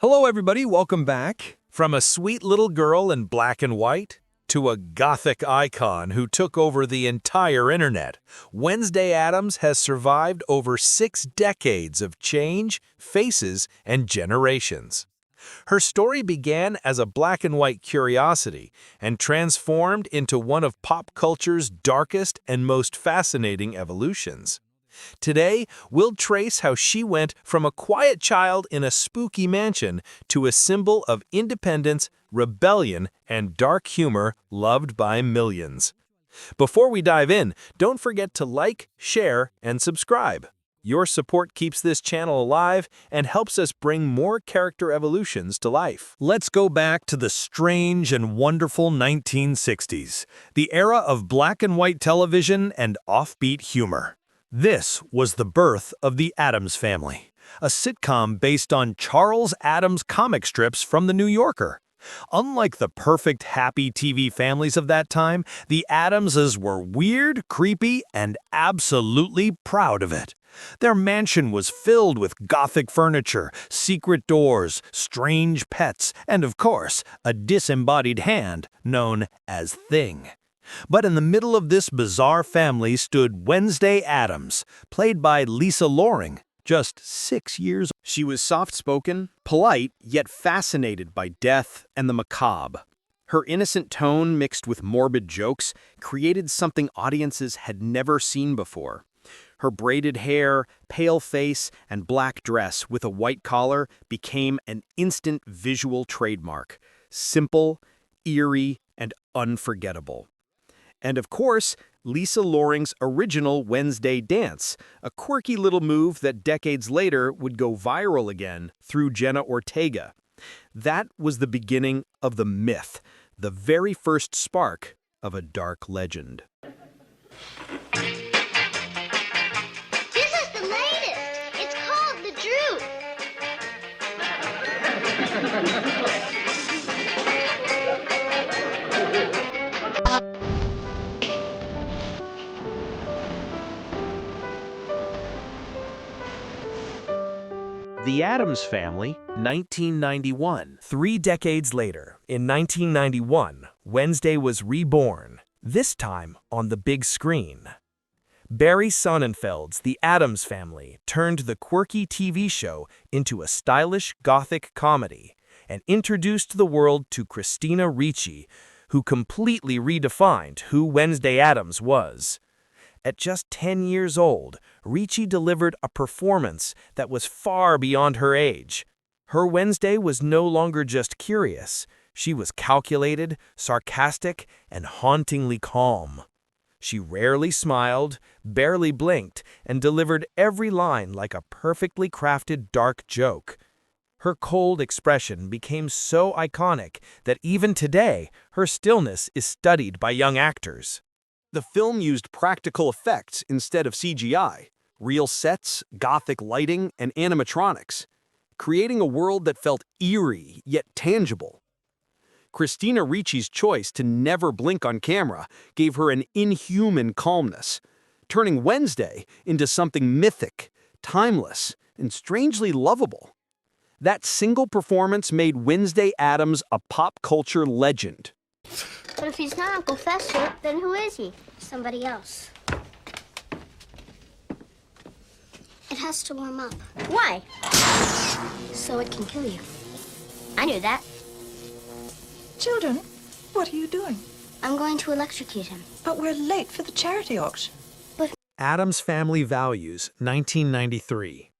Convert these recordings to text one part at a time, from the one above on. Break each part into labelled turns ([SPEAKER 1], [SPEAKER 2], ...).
[SPEAKER 1] Hello, everybody. Welcome back. From a sweet little girl in black and white to a gothic icon who took over the entire internet, Wednesday Addams has survived over 6 decades of change, faces, and generations. Her story began as a black and white curiosity and transformed into one of pop culture's darkest and most fascinating evolutions. Today, we'll trace how she went from a quiet child in a spooky mansion to a symbol of independence, rebellion, and dark humor loved by millions. Before we dive in, don't forget to like, share, and subscribe. Your support keeps this channel alive and helps us bring more character evolutions to life. Let's go back to the strange and wonderful 1960s, the era of black and white television and offbeat humor. This was the birth of the Addams Family, a sitcom based on Charles Addams comic strips from The New Yorker. Unlike the perfect, happy TV families of that time, the Addamses were weird, creepy, and absolutely proud of it. Their mansion was filled with gothic furniture, secret doors, strange pets, and of course, a disembodied hand known as Thing. But in the middle of this bizarre family stood Wednesday Addams, played by Lisa Loring, just 6 years old.
[SPEAKER 2] She was soft-spoken, polite, yet fascinated by death and the macabre. Her innocent tone mixed with morbid jokes created something audiences had never seen before. Her braided hair, pale face, and black dress with a white collar became an instant visual trademark. Simple, eerie, and unforgettable. And of course, Lisa Loring's original Wednesday dance, a quirky little move that decades later would go viral again through Jenna Ortega. That was the beginning of the myth, the very first spark of a dark legend.
[SPEAKER 3] This is the latest. It's called The Droop.
[SPEAKER 1] The Addams Family, 1991. 3 decades later, in 1991, Wednesday was reborn, this time on the big screen. Barry Sonnenfeld's The Addams Family turned the quirky TV show into a stylish gothic comedy and introduced the world to Christina Ricci, who completely redefined who Wednesday Addams was. At just 10 years old, Ricci delivered a performance that was far beyond her age. Her Wednesday was no longer just curious. She was calculated, sarcastic, and hauntingly calm. She rarely smiled, barely blinked, and delivered every line like a perfectly crafted dark joke. Her cold expression became so iconic that even today, her stillness is studied by young actors.
[SPEAKER 2] The film used practical effects instead of CGI, real sets, gothic lighting, and animatronics, creating a world that felt eerie yet tangible. Christina Ricci's choice to never blink on camera gave her an inhuman calmness, turning Wednesday into something mythic, timeless, and strangely lovable. That single performance made Wednesday Addams a pop culture legend.
[SPEAKER 3] But if he's not Uncle Fester, then who is he? Somebody else. It has to warm up. Why? So it can kill you. I knew that.
[SPEAKER 4] Children, what are you doing?
[SPEAKER 3] I'm going to electrocute him.
[SPEAKER 4] But we're late for the charity auction.
[SPEAKER 1] Addams Family Values, 1993.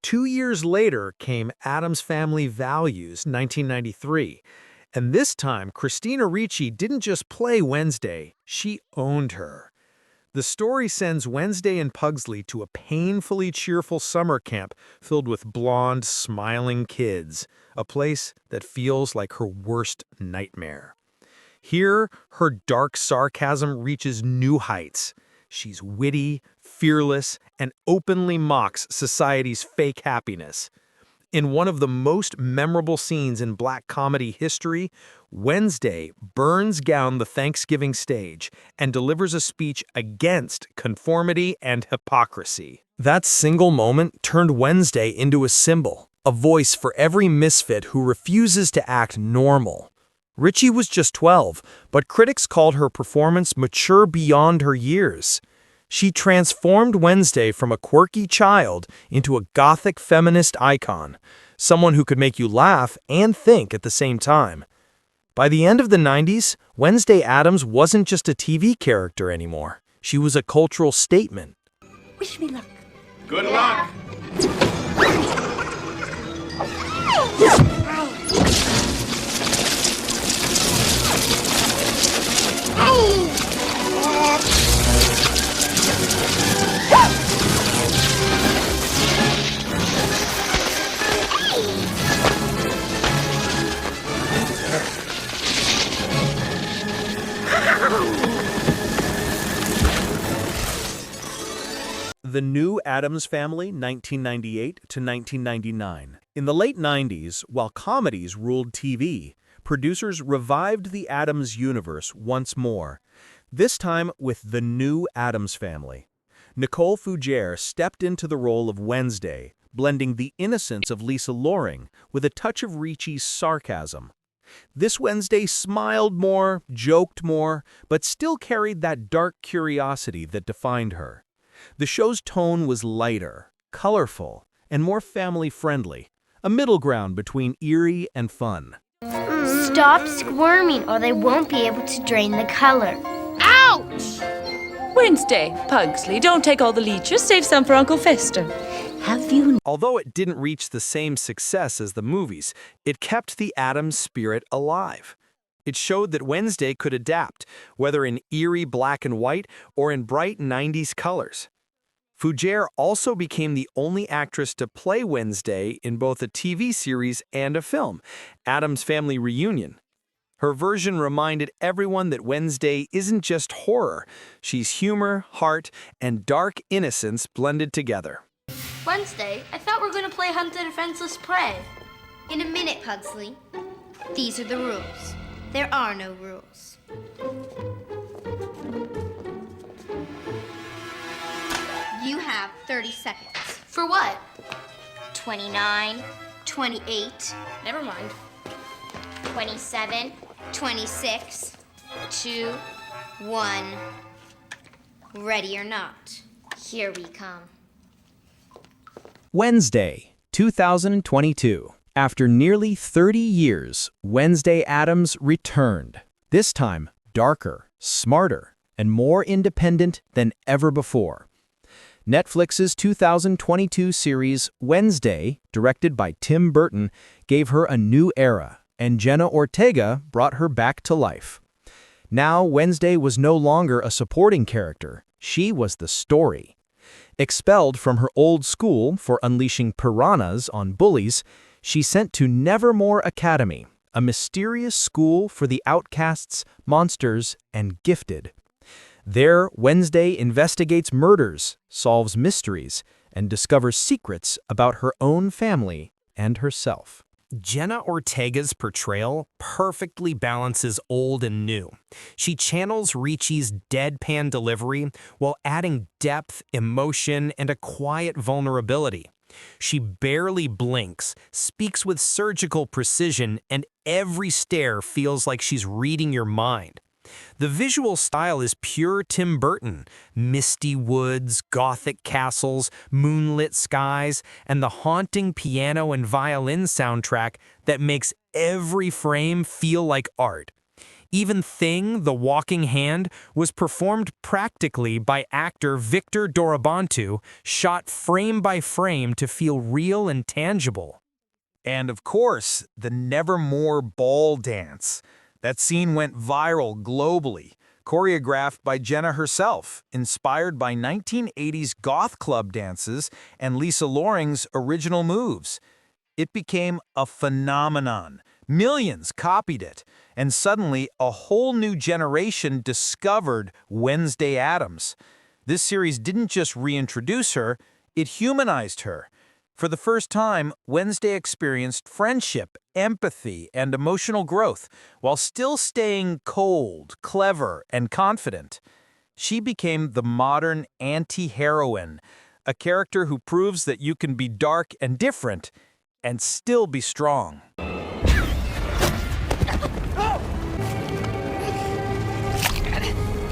[SPEAKER 1] 2 years later came Addams Family Values, 1993. And this time, Christina Ricci didn't just play Wednesday, she owned her. The story sends Wednesday and Pugsley to a painfully cheerful summer camp filled with blonde, smiling kids, a place that feels like her worst nightmare. Here, her dark sarcasm reaches new heights. She's witty, fearless, and openly mocks society's fake happiness. In one of the most memorable scenes in black comedy history, Wednesday burns down the Thanksgiving stage and delivers a speech against conformity and hypocrisy. That single moment turned Wednesday into a symbol,
[SPEAKER 2] a voice for every misfit who refuses to act normal. Richie was just 12, but critics called her performance mature beyond her years. She transformed Wednesday from a quirky child into a gothic feminist icon, someone who could make you laugh and think at the same time. By the end of the 90s, Wednesday Addams wasn't just a TV character anymore. She was a cultural statement.
[SPEAKER 4] Wish me luck.
[SPEAKER 5] Good luck!
[SPEAKER 2] The New Addams Family, 1998 to 1999. In the late 90s, while comedies ruled TV, producers revived the Addams universe once more, this time with The New Addams Family. Nicole Fougere stepped into the role of Wednesday, blending the innocence of Lisa Loring with a touch of Richie's sarcasm. This Wednesday smiled more, joked more, but still carried that dark curiosity that defined her. The show's tone was lighter, colorful, and more family-friendly, a middle ground between eerie and fun.
[SPEAKER 3] Stop squirming or they won't be able to drain the color. Ouch!
[SPEAKER 6] Wednesday, Pugsley, don't take all the leeches, save some for Uncle Fester. Have you...
[SPEAKER 2] Although it didn't reach the same success as the movies, it kept the Addams spirit alive. It showed that Wednesday could adapt, whether in eerie black and white or in bright 90s colors. Fougere also became the only actress to play Wednesday in both a TV series and a film, Addams Family Reunion. Her version reminded everyone that Wednesday isn't just horror. She's humor, heart, and dark innocence blended together.
[SPEAKER 3] Wednesday, I thought we were going to play Hunt the Defenseless Prey. In a minute, Pugsley. These are the rules. There are no rules. You have 30 seconds. For what? 29, 28. Never mind. 27, 26, 2, 1. Ready or not, here we come.
[SPEAKER 2] Wednesday, 2022. After nearly 30 years, Wednesday Addams returned. This time, darker, smarter, and more independent than ever before. Netflix's 2022 series Wednesday, directed by Tim Burton, gave her a new era, and Jenna Ortega brought her back to life. Now, Wednesday was no longer a supporting character. She was the story. Expelled from her old school for unleashing piranhas on bullies, she sent to Nevermore Academy, a mysterious school for the outcasts, monsters, and gifted. There, Wednesday investigates murders, solves mysteries, and discovers secrets about her own family and herself. Jenna Ortega's portrayal perfectly balances old and new. She channels Richie's deadpan delivery while adding depth, emotion, and a quiet vulnerability. She barely blinks, speaks with surgical precision, and every stare feels like she's reading your mind. The visual style is pure Tim Burton, misty woods, gothic castles, moonlit skies, and the haunting piano and violin soundtrack that makes every frame feel like art. Even Thing, the Walking Hand, was performed practically by actor Victor Dorobantu, shot frame by frame to feel real and tangible. And of course, the Nevermore ball dance. That scene went viral globally, choreographed by Jenna herself, inspired by 1980s goth club dances and Lisa Loring's original moves. It became a phenomenon. Millions copied it, and suddenly a whole new generation discovered Wednesday Addams. This series didn't just reintroduce her, it humanized her. For the first time, Wednesday experienced friendship, empathy, and emotional growth, while still staying cold, clever, and confident. She became the modern anti-heroine, a character who proves that you can be dark and different,
[SPEAKER 1] and still be strong.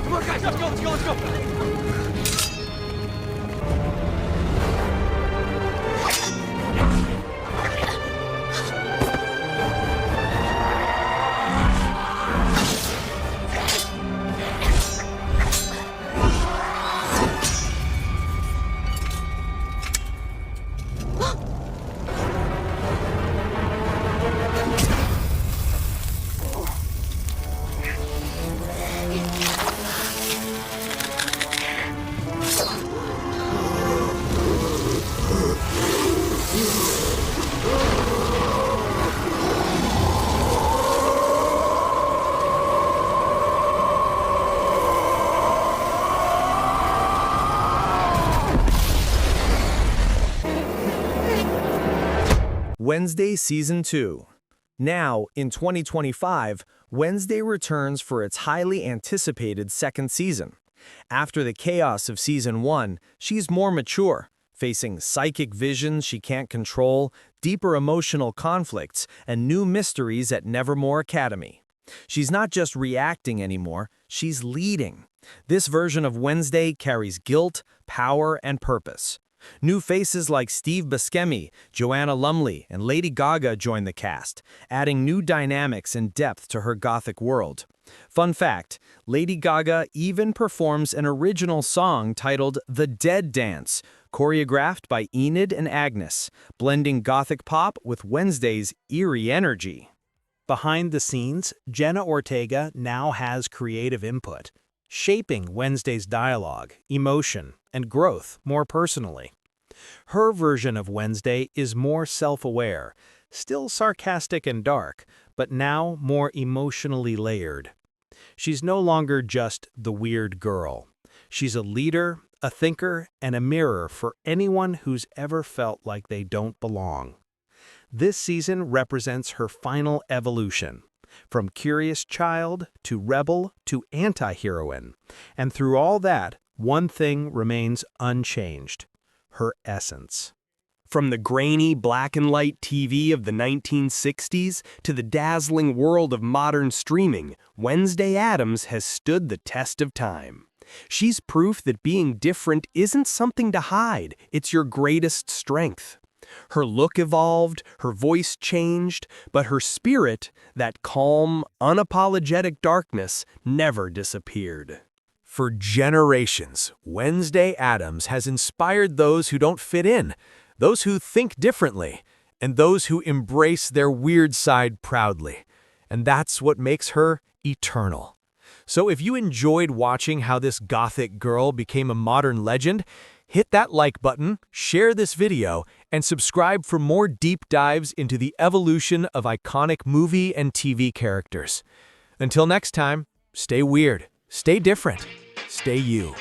[SPEAKER 2] Come on, guys, let's go.
[SPEAKER 5] Wednesday Season 2. Now, in 2025, Wednesday returns for its highly anticipated second season. After the chaos of Season 1, she's more mature, facing psychic visions she can't control, deeper emotional conflicts, and new mysteries at Nevermore Academy. She's not just reacting anymore, she's leading. This version of Wednesday carries guilt, power, and purpose. New faces like Steve Buscemi, Joanna Lumley, and Lady Gaga join the cast, adding new dynamics and depth to her gothic world. Fun fact, Lady Gaga even performs an original song titled The Dead Dance, choreographed by Enid and Agnes, blending gothic pop with Wednesday's eerie energy.
[SPEAKER 2] Behind the scenes, Jenna Ortega now has creative input, shaping Wednesday's dialogue, emotion, and growth more personally. Her version of Wednesday is more self-aware, still sarcastic and dark, but now more emotionally layered. She's no longer just the weird girl. She's a leader, a thinker, and a mirror for anyone who's ever felt like they don't belong. This season represents her final evolution, from curious child to rebel to anti-heroine. And through all that, one thing remains unchanged: her essence. From the grainy black and white TV of the 1960s to the dazzling world of modern streaming, Wednesday Addams has stood the test of time. She's proof that being different isn't something to hide, it's your greatest strength. Her look evolved, her voice changed, but her spirit, that calm, unapologetic darkness, never disappeared.
[SPEAKER 1] For generations, Wednesday Addams has inspired those who don't fit in, those who think differently, and those who embrace their weird side proudly. And that's what makes her eternal. So if you enjoyed watching how this gothic girl became a modern legend, hit that like button, share this video, and subscribe for more deep dives into the evolution of iconic movie and TV characters. Until next time, stay weird, stay different, stay you.